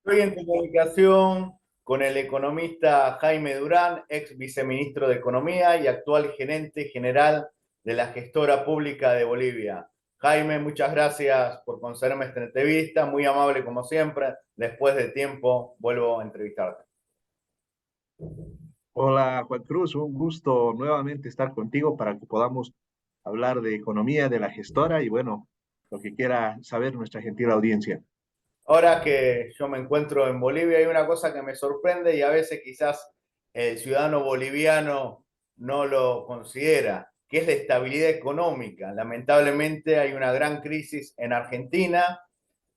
Estoy en comunicación con el economista Jaime Durán, ex viceministro de Economía y actual gerente general de la gestora pública de Bolivia. Jaime, muchas gracias por concederme esta entrevista, muy amable como siempre. Después de tiempo vuelvo a entrevistarte. Hola Juan Cruz, un gusto nuevamente estar contigo para que podamos hablar de economía, de la gestora y bueno, lo que quiera saber nuestra gentil audiencia. Ahora que yo me encuentro en Bolivia, hay una cosa que me sorprende y a veces quizás el ciudadano boliviano no lo considera, que es la estabilidad económica. Lamentablemente hay una gran crisis en Argentina,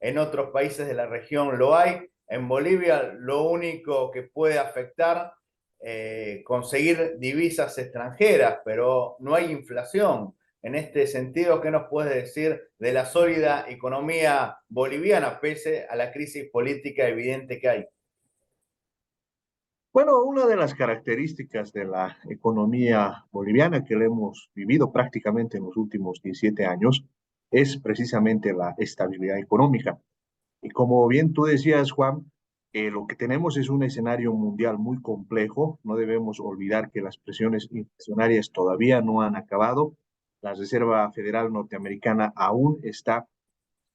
en otros países de la región lo hay. En Bolivia lo único que puede afectar conseguir divisas extranjeras, pero no hay inflación. En este sentido, ¿qué nos puedes decir de la sólida economía boliviana pese a la crisis política evidente que hay? Bueno, una de las características de la economía boliviana que le hemos vivido prácticamente en los últimos 17 años es precisamente la estabilidad económica. Y como bien tú decías, Juan, lo que tenemos es un escenario mundial muy complejo. No debemos olvidar que las presiones inflacionarias todavía no han acabado. La Reserva Federal Norteamericana aún está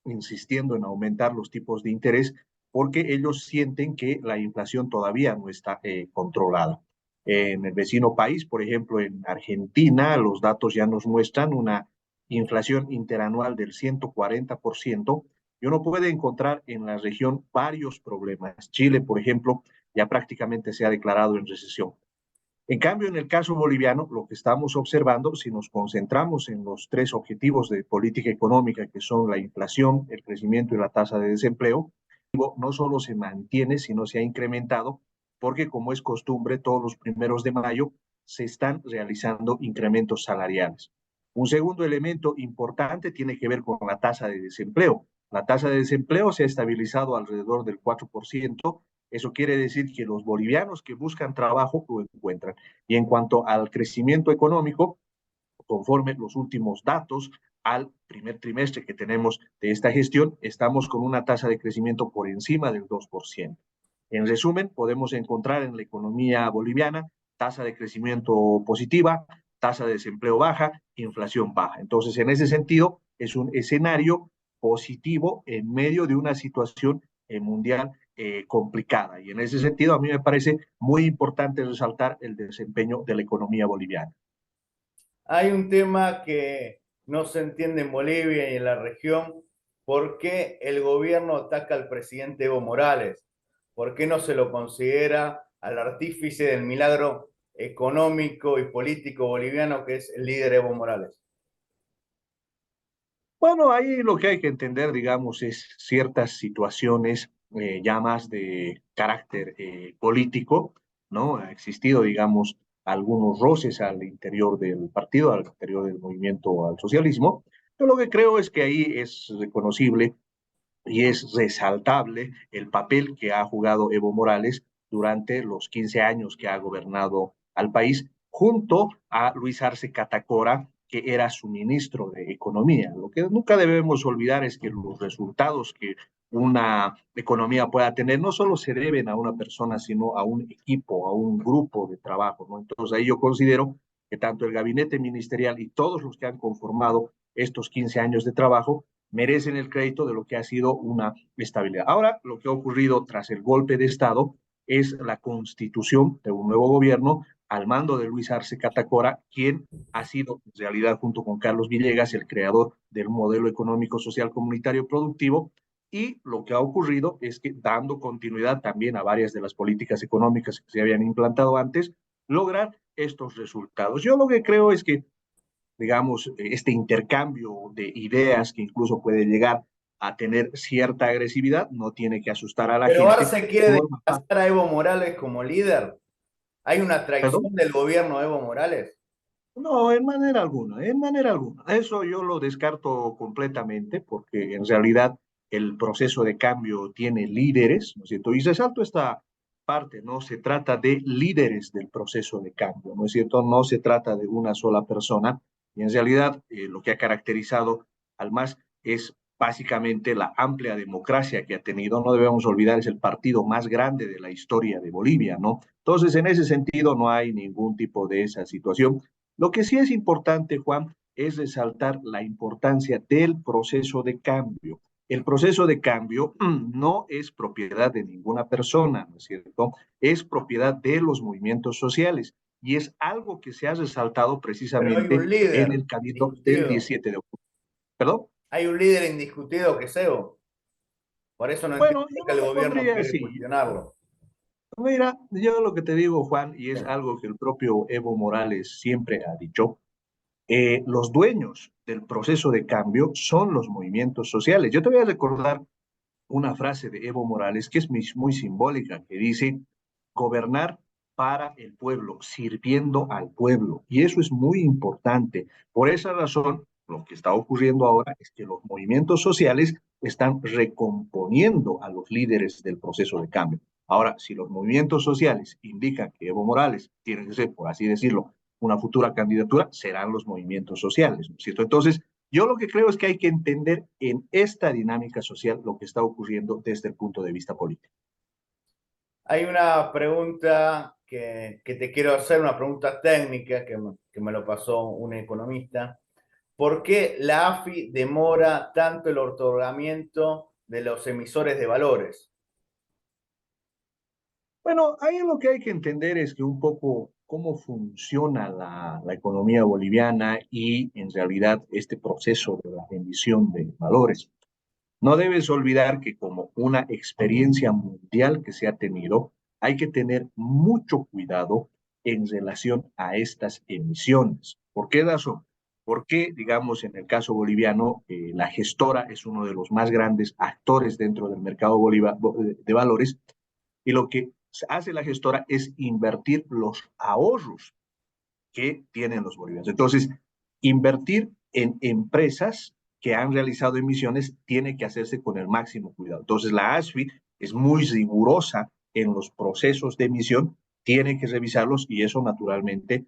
insistiendo en aumentar los tipos de interés porque ellos sienten que la inflación todavía no está controlada. En el vecino país, por ejemplo, en Argentina, los datos ya nos muestran una inflación interanual del 140%, y uno puede encontrar en la región varios problemas. Chile, por ejemplo, ya prácticamente se ha declarado en recesión. En cambio, en el caso boliviano, lo que estamos observando, si nos concentramos en los tres objetivos de política económica, que son la inflación, el crecimiento y la tasa de desempleo, no solo se mantiene, sino se ha incrementado, porque como es costumbre, todos los primeros de mayo se están realizando incrementos salariales. Un segundo elemento importante tiene que ver con la tasa de desempleo. La tasa de desempleo se ha estabilizado alrededor del 4%. Eso quiere decir que los bolivianos que buscan trabajo lo encuentran. Y en cuanto al crecimiento económico, conforme los últimos datos al primer trimestre que tenemos de esta gestión, estamos con una tasa de crecimiento por encima del 2%. En resumen, podemos encontrar en la economía boliviana tasa de crecimiento positiva, tasa de desempleo baja, inflación baja. Entonces, en ese sentido, es un escenario positivo en medio de una situación mundial complicada. Y en ese sentido, a mí me parece muy importante resaltar el desempeño de la economía boliviana. Hay un tema que no se entiende en Bolivia y en la región, ¿por qué el gobierno ataca al presidente Evo Morales? ¿Por qué no se lo considera al artífice del milagro económico y político boliviano que es el líder Evo Morales? Bueno, ahí lo que hay que entender, digamos, es ciertas situaciones ya más de carácter político, ¿no? Ha existido, digamos, algunos roces al interior del partido, al interior del movimiento al socialismo. Yo lo que creo es que ahí es reconocible y es resaltable el papel que ha jugado Evo Morales durante los 15 años que ha gobernado al país, junto a Luis Arce Catacora, que era su ministro de Economía. Lo que nunca debemos olvidar es que los resultados que una economía pueda tener no solo se deben a una persona, sino a un equipo, a un grupo de trabajo, ¿no? Entonces ahí yo considero que tanto el gabinete ministerial y todos los que han conformado estos 15 años de trabajo merecen el crédito de lo que ha sido una estabilidad. Ahora, lo que ha ocurrido tras el golpe de Estado es la constitución de un nuevo gobierno al mando de Luis Arce Catacora, quien ha sido en realidad junto con Carlos Villegas el creador del modelo económico social comunitario productivo. Y lo que ha ocurrido es que, dando continuidad también a varias de las políticas económicas que se habían implantado antes, lograr estos resultados. Yo lo que creo es que, digamos, este intercambio de ideas que incluso puede llegar a tener cierta agresividad, no tiene que asustar a la Pero gente. Arce quiere desplazar a Evo Morales como líder. ¿Hay una ¿Perdón? traición del gobierno de Evo Morales? No, en manera alguna, en manera alguna. Eso yo lo descarto completamente porque en realidad el proceso de cambio tiene líderes, ¿no es cierto? Y resalto esta parte, ¿no? Se trata de líderes del proceso de cambio, ¿no es cierto? No se trata de una sola persona y en realidad lo que ha caracterizado al MAS es básicamente la amplia democracia que ha tenido, no debemos olvidar, es el partido más grande de la historia de Bolivia, ¿no? Entonces, en ese sentido, no hay ningún tipo de esa situación. Lo que sí es importante, Juan, es resaltar la importancia del proceso de cambio. El proceso de cambio no es propiedad de ninguna persona, ¿no es cierto? Es propiedad de los movimientos sociales y es algo que se ha resaltado Pero hay un precisamente en líder el Cabildo del indiscutido. 17 de octubre. ¿Perdón? Hay un líder indiscutido que es Evo. Por eso no entiendo Bueno, por yo qué no el lo gobierno pondría quiere así. cuestionarlo. Mira, yo lo que te digo, Juan, y Sí. es algo que el propio Evo Morales siempre ha dicho, los dueños del proceso de cambio son los movimientos sociales. Yo te voy a recordar una frase de Evo Morales que es muy simbólica, que dice, gobernar para el pueblo, sirviendo al pueblo. Y eso es muy importante. Por esa razón, lo que está ocurriendo ahora es que los movimientos sociales están recomponiendo a los líderes del proceso de cambio. Ahora, si los movimientos sociales indican que Evo Morales tiene que ser, por así decirlo, una futura candidatura, serán los movimientos sociales, ¿no es cierto? Entonces, yo lo que creo es que hay que entender en esta dinámica social lo que está ocurriendo desde el punto de vista político. Hay una pregunta que te quiero hacer, una pregunta técnica que me lo pasó un economista. ¿Por qué la AFI demora tanto el otorgamiento de los emisores de valores? Bueno, ahí lo que hay que entender es que un poco cómo funciona la economía boliviana y en realidad este proceso de la emisión de valores. No debes olvidar que como una experiencia mundial que se ha tenido, hay que tener mucho cuidado en relación a estas emisiones. ¿Por qué razón? Porque, digamos, en el caso boliviano, la gestora es uno de los más grandes actores dentro del mercado de valores y lo que hace la gestora es invertir los ahorros que tienen los bolivianos. Entonces, invertir en empresas que han realizado emisiones tiene que hacerse con el máximo cuidado. Entonces, la ASFI es muy rigurosa en los procesos de emisión, tiene que revisarlos y eso naturalmente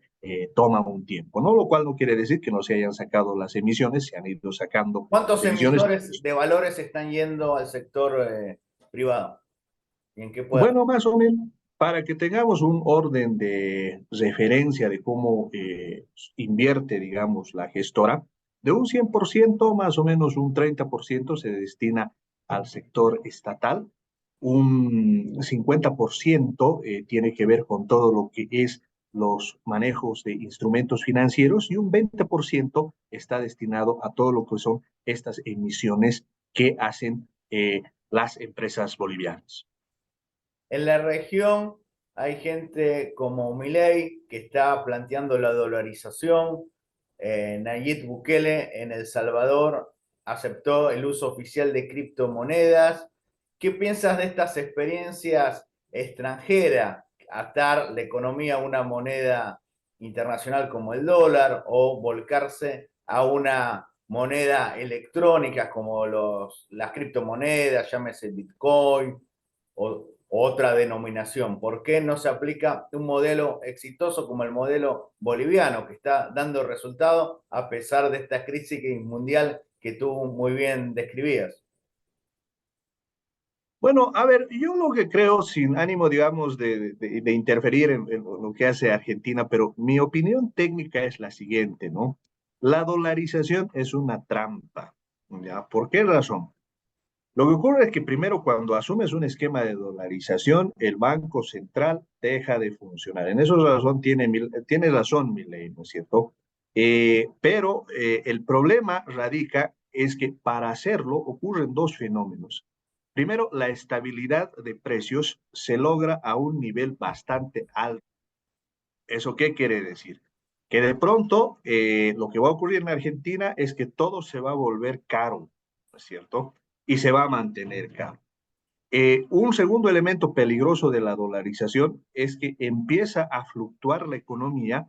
toma un tiempo, ¿no? Lo cual no quiere decir que no se hayan sacado las emisiones, se han ido sacando ¿Cuántos emisiones. emisores de valores están yendo al sector privado? ¿Y en qué puede? Bueno, más o menos, para que tengamos un orden de referencia de cómo invierte, digamos, la gestora, de un 100%, más o menos un 30% se destina al sector estatal, un 50% tiene que ver con todo lo que es los manejos de instrumentos financieros y un 20% está destinado a todo lo que son estas emisiones que hacen las empresas bolivianas. En la región hay gente como Milei que está planteando la dolarización. Nayib Bukele en El Salvador aceptó el uso oficial de criptomonedas. ¿Qué piensas de estas experiencias extranjeras? Atar la economía a una moneda internacional como el dólar o volcarse a una moneda electrónica como las criptomonedas, llámese Bitcoin o otra denominación. ¿Por qué no se aplica un modelo exitoso como el modelo boliviano, que está dando resultados a pesar de esta crisis mundial que tú muy bien describías? Bueno, a ver, yo lo que creo, sin ánimo, digamos, de interferir en lo que hace Argentina, pero mi opinión técnica es la siguiente, ¿no? La dolarización es una trampa, ¿ya? ¿Por qué razón? Lo que ocurre es que primero, cuando asumes un esquema de dolarización, el Banco Central deja de funcionar. En eso tiene razón Milei, ¿no es cierto? Pero el problema radica es que para hacerlo ocurren dos fenómenos. Primero, la estabilidad de precios se logra a un nivel bastante alto. ¿Eso qué quiere decir? Que de pronto lo que va a ocurrir en Argentina es que todo se va a volver caro, ¿no es cierto? Y se va a mantener caro. Un segundo elemento peligroso de la dolarización es que empieza a fluctuar la economía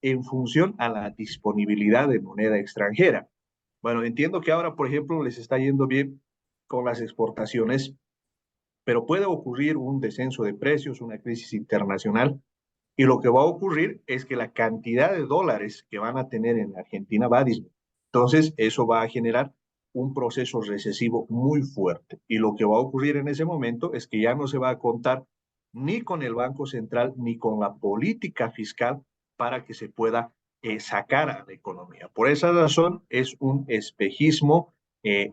en función a la disponibilidad de moneda extranjera. Bueno, entiendo que ahora, por ejemplo, les está yendo bien con las exportaciones, pero puede ocurrir un descenso de precios, una crisis internacional, y lo que va a ocurrir es que la cantidad de dólares que van a tener en Argentina va a disminuir. Entonces, eso va a generar un proceso recesivo muy fuerte. Y lo que va a ocurrir en ese momento es que ya no se va a contar ni con el Banco Central ni con la política fiscal para que se pueda sacar a la economía. Por esa razón es un espejismo.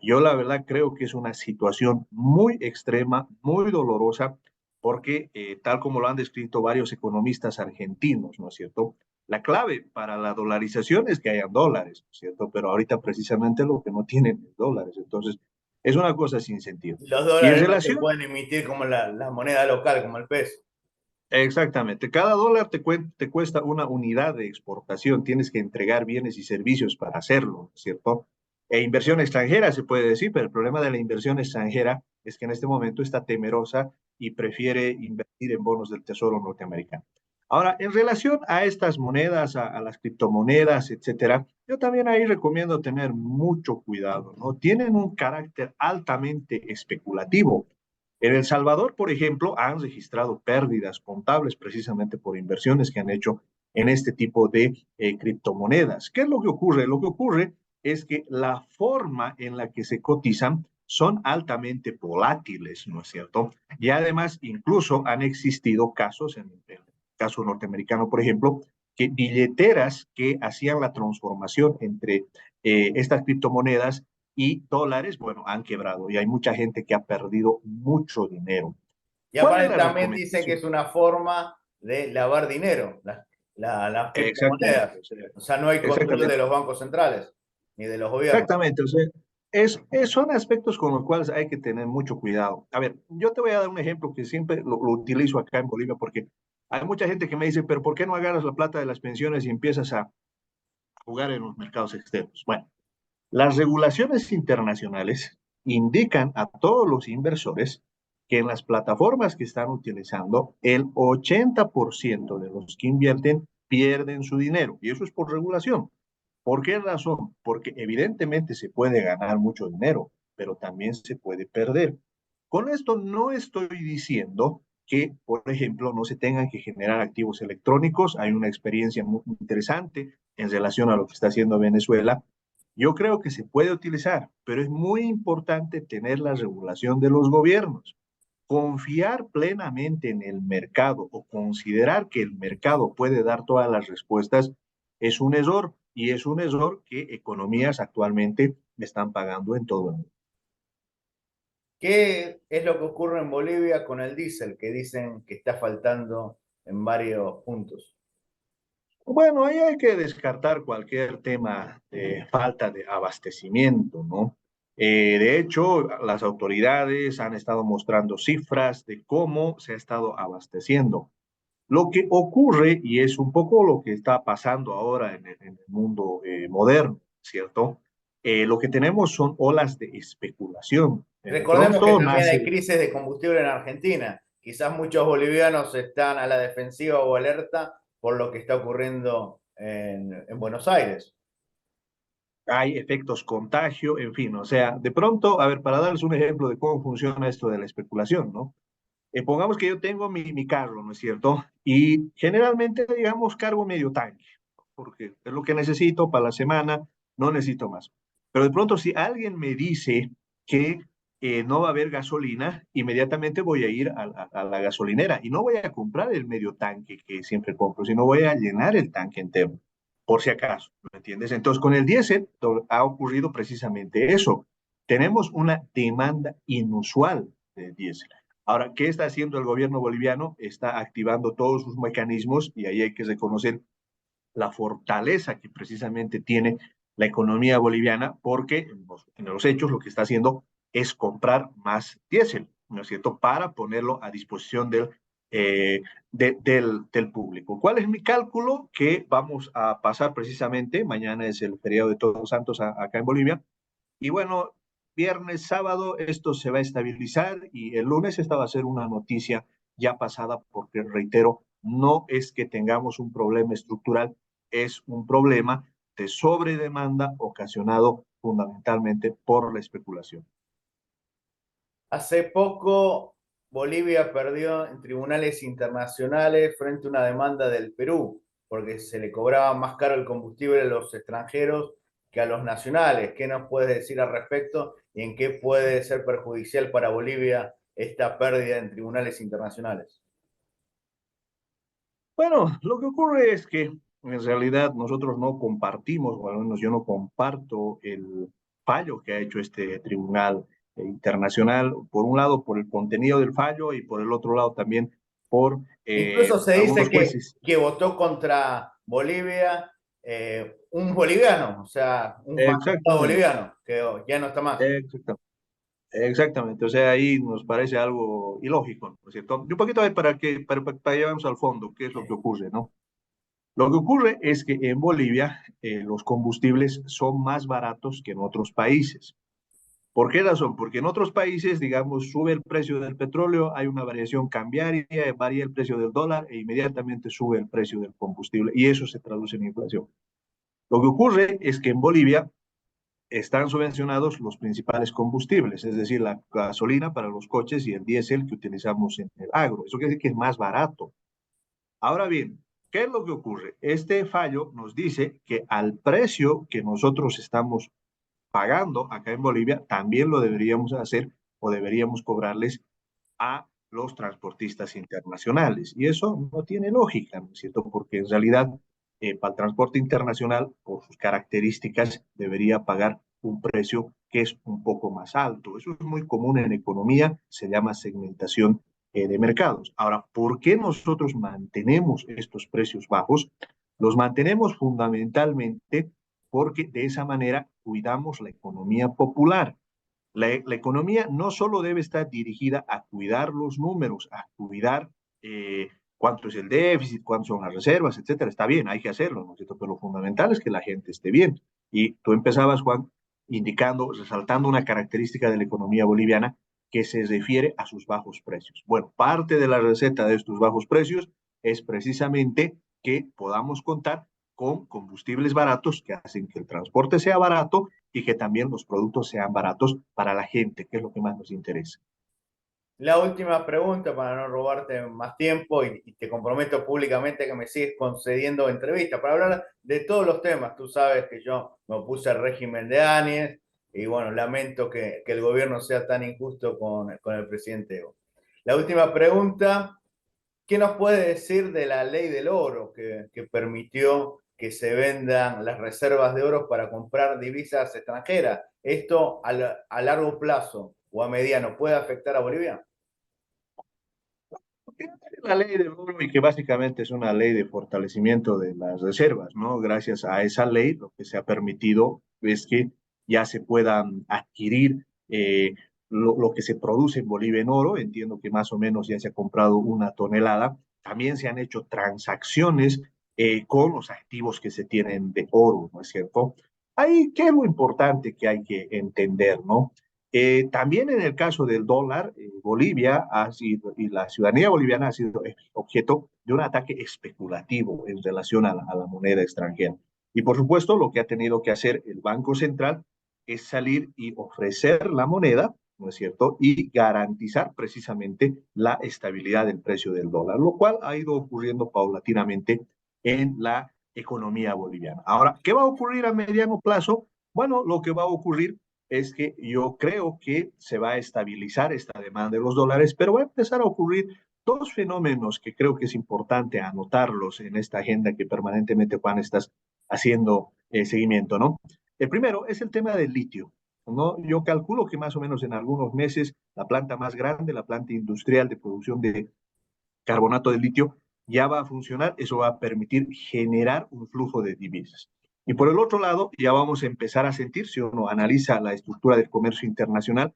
Yo la verdad creo que es una situación muy extrema, muy dolorosa, porque tal como lo han descrito varios economistas argentinos, ¿no es cierto? La clave para la dolarización es que hayan dólares, ¿no es cierto? Pero ahorita precisamente lo que no tienen es dólares. Entonces, es una cosa sin sentido. Los Y en dólares no se relación, pueden emitir como la moneda local, como el peso. exactamente, cada dólar te cuesta una unidad de exportación. Tienes que entregar bienes y servicios para hacerlo, ¿no es cierto? E inversión extranjera se puede decir, pero el problema de la inversión extranjera es que en este momento está temerosa y prefiere invertir en bonos del Tesoro norteamericano. Ahora, en relación a estas monedas, a las criptomonedas, etcétera, yo también ahí recomiendo tener mucho cuidado, ¿no? Tienen un carácter altamente especulativo. En El Salvador, por ejemplo, han registrado pérdidas contables precisamente por inversiones que han hecho en este tipo de criptomonedas. ¿Qué es lo que ocurre? Lo que ocurre es que la forma en la que se cotizan son altamente volátiles, ¿no es cierto? Y además, incluso han existido casos, en el caso norteamericano, por ejemplo, que billeteras que hacían la transformación entre estas criptomonedas y dólares, bueno, han quebrado y hay mucha gente que ha perdido mucho dinero. Y ¿Cuál es aparte la también dicen que recomendación? es una forma de lavar dinero, las Exactamente, criptomonedas. O sea, no hay control de exactamente, los bancos centrales ni de los gobiernos. exactamente. O sea, son aspectos con los cuales hay que tener mucho cuidado. A ver, yo te voy a dar un ejemplo que siempre lo utilizo acá en Bolivia porque hay mucha gente que me dice, pero ¿por qué no agarras la plata de las pensiones y empiezas a jugar en los mercados externos? Bueno, las regulaciones internacionales indican a todos los inversores que en las plataformas que están utilizando, el 80% de los que invierten pierden su dinero. Y eso es por regulación. ¿Por qué razón? Porque evidentemente se puede ganar mucho dinero, pero también se puede perder. Con esto no estoy diciendo que, por ejemplo, no se tengan que generar activos electrónicos. Hay una experiencia muy interesante en relación a lo que está haciendo Venezuela. Yo creo que se puede utilizar, pero es muy importante tener la regulación de los gobiernos. Confiar plenamente en el mercado o considerar que el mercado puede dar todas las respuestas es un error y es un error que economías actualmente están pagando en todo el mundo. ¿Qué es lo que ocurre en Bolivia con el diésel, que dicen que está faltando en varios puntos? Bueno, ahí hay que descartar cualquier tema de falta de abastecimiento, ¿no? De hecho, las autoridades han estado mostrando cifras de cómo se ha estado abasteciendo. Lo que ocurre, y es un poco lo que está pasando ahora en el mundo moderno, ¿cierto? Lo que tenemos son olas de especulación. De Recordemos que pronto también hay nace. crisis de combustible en Argentina. Quizás muchos bolivianos están a la defensiva o alerta por lo que está ocurriendo en Buenos Aires. Hay efectos contagio, en fin, o sea, de pronto, a ver, para darles un ejemplo de cómo funciona esto de la especulación, ¿no? Pongamos que yo tengo mi carro, ¿no es cierto? Y generalmente, digamos, cargo medio tanque, porque es lo que necesito para la semana, no necesito más. Pero de pronto, si alguien me dice que no va a haber gasolina, inmediatamente voy a ir a la gasolinera y no voy a comprar el medio tanque que siempre compro, sino voy a llenar el tanque entero, por si acaso, ¿me entiendes? Entonces, con el diésel ha ocurrido precisamente eso. Tenemos una demanda inusual de diésel. Ahora, ¿qué está haciendo el gobierno boliviano? Está activando todos sus mecanismos y ahí hay que reconocer la fortaleza que precisamente tiene la economía boliviana, porque en los hechos lo que está haciendo es comprar más diésel, ¿no es cierto?, para ponerlo a disposición del público. ¿Cuál es mi cálculo? Que vamos a pasar precisamente, mañana es el feriado de Todos los Santos acá en Bolivia, y bueno, viernes, sábado, esto se va a estabilizar y el lunes esta va a ser una noticia ya pasada porque, reitero, no es que tengamos un problema estructural, es un problema de sobredemanda ocasionado fundamentalmente por la especulación. Hace poco Bolivia perdió en tribunales internacionales frente a una demanda del Perú, porque se le cobraba más caro el combustible a los extranjeros que a los nacionales. ¿Qué nos puedes decir al respecto y en qué puede ser perjudicial para Bolivia esta pérdida en tribunales internacionales? Bueno, lo que ocurre es que en realidad nosotros no compartimos, o al menos yo no comparto el fallo que ha hecho este tribunal internacional, por un lado por el contenido del fallo y por el otro lado también por Incluso se dice algunos jueces. que votó contra Bolivia un boliviano, o sea, un magistrado Exactamente, boliviano, que ya no está más. exactamente. Exactamente, o sea, ahí nos parece algo ilógico, ¿no es cierto? Y un poquito ahí para llevarnos al fondo, ¿qué es lo que ocurre, no? Lo que ocurre es que en Bolivia los combustibles son más baratos que en otros países. ¿Por qué razón? Porque en otros países, digamos, sube el precio del petróleo, hay una variación cambiaria, varía el precio del dólar e inmediatamente sube el precio del combustible y eso se traduce en inflación. Lo que ocurre es que en Bolivia están subvencionados los principales combustibles, es decir, la gasolina para los coches y el diésel que utilizamos en el agro. Eso quiere decir que es más barato. Ahora bien, ¿qué es lo que ocurre? Este fallo nos dice que al precio que nosotros estamos pagando acá en Bolivia, también lo deberíamos hacer o deberíamos cobrarles a los transportistas internacionales. Y eso no tiene lógica, ¿no es cierto? Porque en realidad para el transporte internacional, por sus características, debería pagar un precio que es un poco más alto. Eso es muy común en economía, se llama segmentación de mercados. Ahora, ¿por qué nosotros mantenemos estos precios bajos? Los mantenemos fundamentalmente porque de esa manera cuidamos la economía popular. La economía no solo debe estar dirigida a cuidar los números, a cuidar cuánto es el déficit, cuántas son las reservas, etcétera. Está bien, hay que hacerlo, ¿no es cierto? Pero lo fundamental es que la gente esté bien. Y tú empezabas, Juan, indicando, resaltando una característica de la economía boliviana que se refiere a sus bajos precios. Bueno, parte de la receta de estos bajos precios es precisamente que podamos contar con combustibles baratos que hacen que el transporte sea barato y que también los productos sean baratos para la gente, que es lo que más nos interesa. La última pregunta para no robarte más tiempo y te comprometo públicamente que me sigues concediendo entrevistas para hablar de todos los temas. Tú sabes que yo me opuse al régimen de Áñez y bueno, lamento que el gobierno sea tan injusto con el presidente Evo. La última pregunta, ¿qué nos puede decir de la ley del oro que permitió que se vendan las reservas de oro para comprar divisas extranjeras? ¿Esto a largo plazo o a mediano puede afectar a Bolivia? La ley del oro y que básicamente es una ley de fortalecimiento de las reservas, ¿no? Gracias a esa ley lo que se ha permitido es que ya se puedan adquirir lo que se produce en Bolivia en oro, entiendo que más o menos ya se ha comprado una tonelada, también se han hecho transacciones con los activos que se tienen de oro, ¿no es cierto? Ahí, ¿qué es lo importante que hay que entender, ¿no? También en el caso del dólar, Bolivia ha sido, y la ciudadanía boliviana ha sido objeto de un ataque especulativo en relación a la moneda extranjera. Y por supuesto, lo que ha tenido que hacer el Banco Central es salir y ofrecer la moneda, ¿no es cierto? Y garantizar precisamente la estabilidad del precio del dólar, lo cual ha ido ocurriendo paulatinamente en la economía boliviana. Ahora, ¿qué va a ocurrir a mediano plazo? Bueno, lo que va a ocurrir es que yo creo que se va a estabilizar esta demanda de los dólares, pero va a empezar a ocurrir dos fenómenos que creo que es importante anotarlos en esta agenda que permanentemente, Juan, estás haciendo seguimiento, ¿no? El primero es el tema del litio, ¿no? Yo calculo que más o menos en algunos meses la planta más grande, la planta industrial de producción de carbonato de litio, ya va a funcionar, eso va a permitir generar un flujo de divisas. Y por el otro lado, ya vamos a empezar a sentir, si uno analiza la estructura del comercio internacional,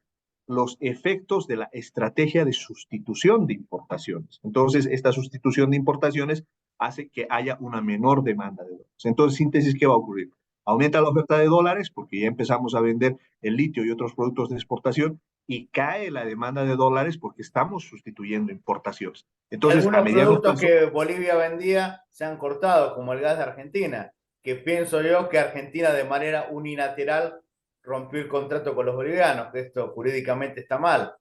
los efectos de la estrategia de sustitución de importaciones. Entonces, esta sustitución de importaciones hace que haya una menor demanda de dólares. Entonces, síntesis, ¿qué va a ocurrir? Aumenta la oferta de dólares porque ya empezamos a vender el litio y otros productos de exportación y cae la demanda de dólares porque estamos sustituyendo importaciones. Entonces, a Algunos mediano productos plazo, que Bolivia vendía se han cortado, como el gas de Argentina, que pienso yo que Argentina de manera unilateral rompió el contrato con los bolivianos, que esto jurídicamente está mal.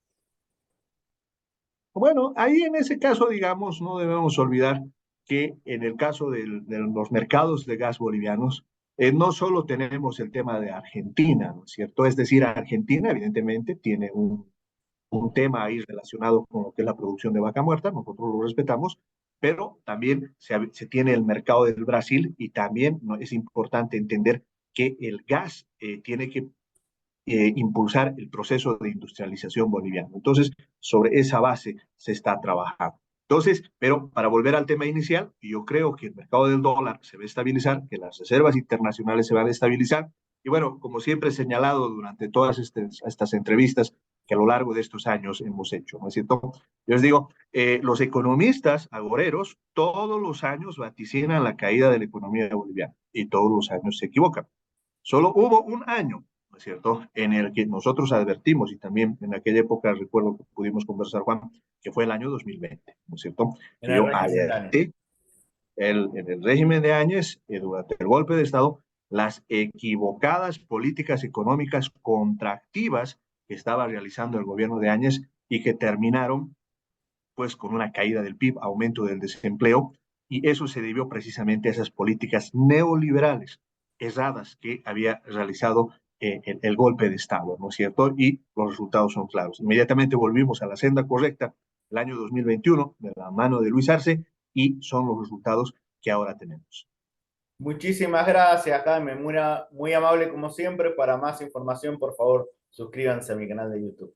bueno, ahí en ese caso, digamos, no debemos olvidar que en el caso de los mercados de gas bolivianos, No solo tenemos el tema de Argentina, ¿no es cierto? Es decir, Argentina evidentemente tiene un tema ahí relacionado con lo que es la producción de vaca muerta, nosotros lo respetamos, pero también se tiene el mercado del Brasil y también, ¿no?, es importante entender que el gas tiene que impulsar el proceso de industrialización boliviano. Entonces, sobre esa base se está trabajando. Entonces, pero para volver al tema inicial, yo creo que el mercado del dólar se va a estabilizar, que las reservas internacionales se van a estabilizar. Y bueno, como siempre he señalado durante todas estas entrevistas que a lo largo de estos años hemos hecho, ¿no es cierto? Yo les digo, los economistas agoreros todos los años vaticinan la caída de la economía boliviana y todos los años se equivocan. Solo hubo un año, ¿no es cierto?, en el que nosotros advertimos, y también en aquella época recuerdo que pudimos conversar, Juan, que fue el año 2020, ¿no es cierto?, En que el yo régimen de Áñez. alerté en el régimen de Áñez, durante el golpe de Estado, las equivocadas políticas económicas contractivas que estaba realizando el gobierno de Áñez y que terminaron pues con una caída del PIB, aumento del desempleo, y eso se debió precisamente a esas políticas neoliberales erradas que había realizado el golpe de Estado, ¿no es cierto? Y los resultados son claros. Inmediatamente volvimos a la senda correcta el año 2021 de la mano de Luis Arce y son los resultados que ahora tenemos. Muchísimas gracias, Jaime. Muy amable como siempre. Para más información, por favor, suscríbanse a mi canal de YouTube.